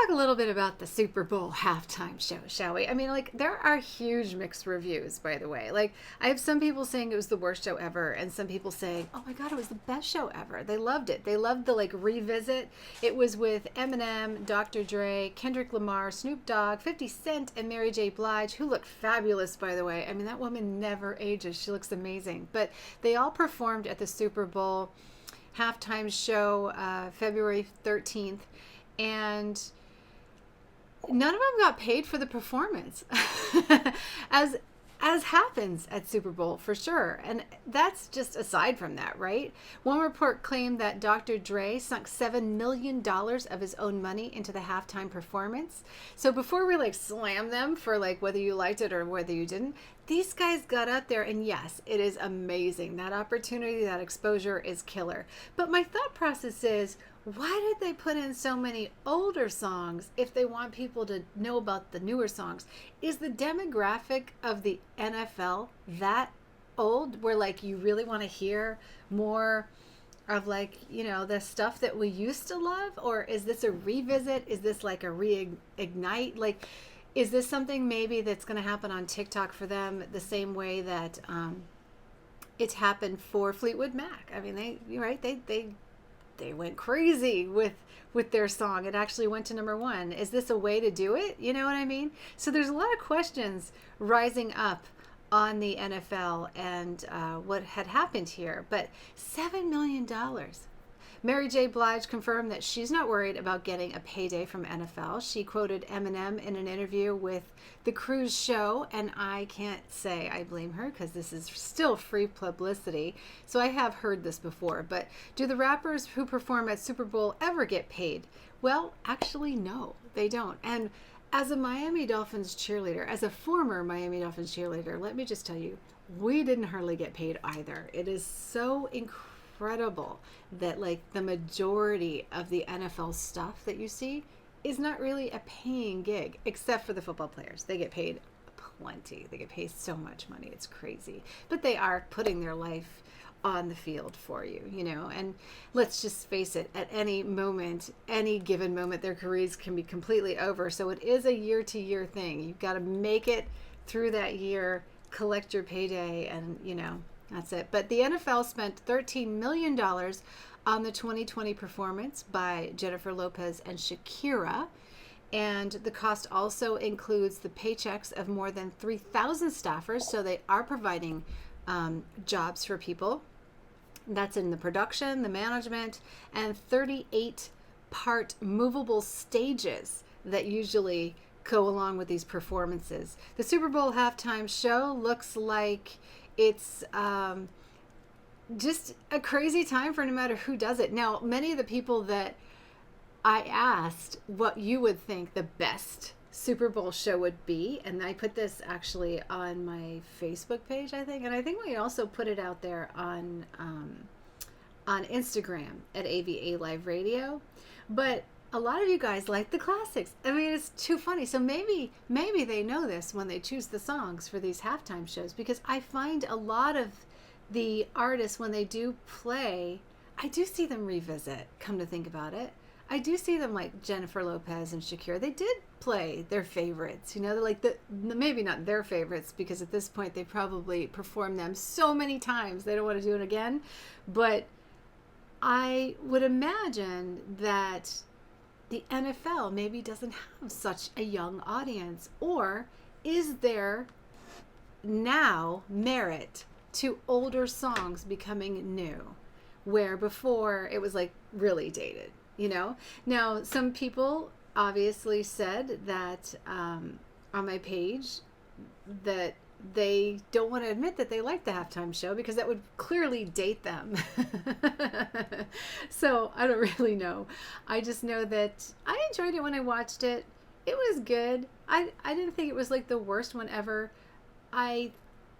talk a little bit about the Super Bowl halftime show, shall we? I mean, like, there are huge mixed reviews, by the way. Like, I have some people saying it was the worst show ever, and some people saying, oh my God, it was the best show ever. They loved it. They loved the, like, revisit. It was with Eminem, Dr. Dre, Kendrick Lamar, Snoop Dogg, 50 Cent, and Mary J. Blige, who looked fabulous, by the way. I mean, that woman never ages. She looks amazing. But they all performed at the Super Bowl halftime show February 13th. And none of them got paid for the performance, as happens at Super Bowl for sure. And that's just aside from that, right? One report claimed that Dr. Dre sunk $7 million of his own money into the halftime performance. So before we like slam them for like whether you liked it or whether you didn't, these guys got out there, and yes, it is amazing. That opportunity, that exposure is killer. But my thought process is, why did they put in so many older songs if they want people to know about the newer songs? Is the demographic of the NFL that old where like you really want to hear more of like, you know, the stuff that we used to love? Or is this a revisit? Is this like a reignite? Like, is this something maybe that's going to happen on TikTok for them the same way that it's happened for Fleetwood Mac? I mean, they went crazy with their song. It actually went to number one. Is this a way to do it? You know what I mean? So there's a lot of questions rising up on the NFL and what had happened here. But $7 million. Mary J. Blige confirmed that she's not worried about getting a payday from NFL. She quoted Eminem in an interview with The Cruise Show, and I can't say I blame her because this is still free publicity. So I have heard this before, but do the rappers who perform at Super Bowl ever get paid? Well, actually, no, they don't. And as a Miami Dolphins cheerleader, as a former Miami Dolphins cheerleader, let me just tell you, we didn't hardly get paid either. It is so incredible that like the majority of the NFL stuff that you see is not really a paying gig, except for the football players. They get paid plenty. They get paid so much money. It's crazy. But they are putting their life on the field for you, you know. And let's just face it, at any moment, any given moment, their careers can be completely over. So it is a year-to-year thing. You've got to make it through that year, collect your payday, and, you know, that's it. But the NFL spent $13 million on the 2020 performance by Jennifer Lopez and Shakira. And the cost also includes the paychecks of more than 3,000 staffers. So they are providing jobs for people. That's in the production, the management, and 38 part movable stages that usually go along with these performances. The Super Bowl halftime show looks like it's just a crazy time for no matter who does it. Now, many of the people that I asked what you would think the best Super Bowl show would be, and I put this actually on my Facebook page, I think, and I think we also put it out there on Instagram at AVA Live Radio. But a lot of you guys like the classics. I mean, it's too funny. So maybe they know this when they choose the songs for these halftime shows, because I find a lot of the artists, when they do play, I do see them revisit, come to think about it. I do see them like Jennifer Lopez and Shakira. They did play their favorites, you know, they're like maybe not their favorites, because at this point they probably performed them so many times they don't want to do it again. But I would imagine that the NFL maybe doesn't have such a young audience. Or is there now merit to older songs becoming new, where before it was like really dated, you know? Now, some people obviously said that on my page that they don't want to admit that they like the halftime show because that would clearly date them. So I don't really know. I just know that I enjoyed it when I watched it. It was good. I didn't think it was like the worst one ever. I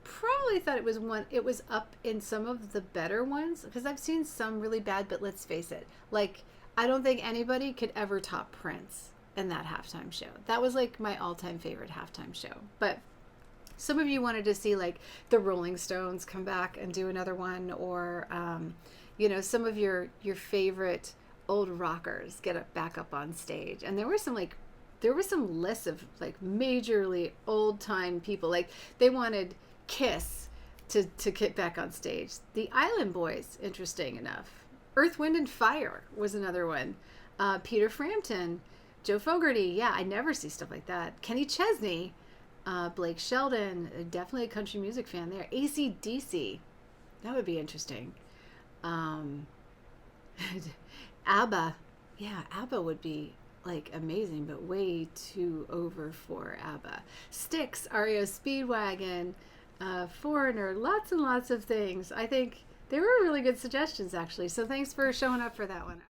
probably thought it was up in some of the better ones, because I've seen some really bad, but let's face it, like, I don't think anybody could ever top Prince in that halftime show. That was like my all-time favorite halftime show. But some of you wanted to see like the Rolling Stones come back and do another one, or you know, some of your favorite old rockers get back up on stage. And there were some lists of like majorly old time people. Like they wanted Kiss to get back on stage. The Island Boys, interesting enough. Earth, Wind and Fire was another one. Peter Frampton, Joe Fogerty. Yeah, I never see stuff like that. Kenny Chesney, Blake Shelton, definitely a country music fan there. AC/DC, that would be interesting. Um, ABBA, yeah, ABBA would be like amazing, but way too over for ABBA. Styx, REO Speedwagon, Foreigner, lots and lots of things. I think they were really good suggestions, actually. So thanks for showing up for that one.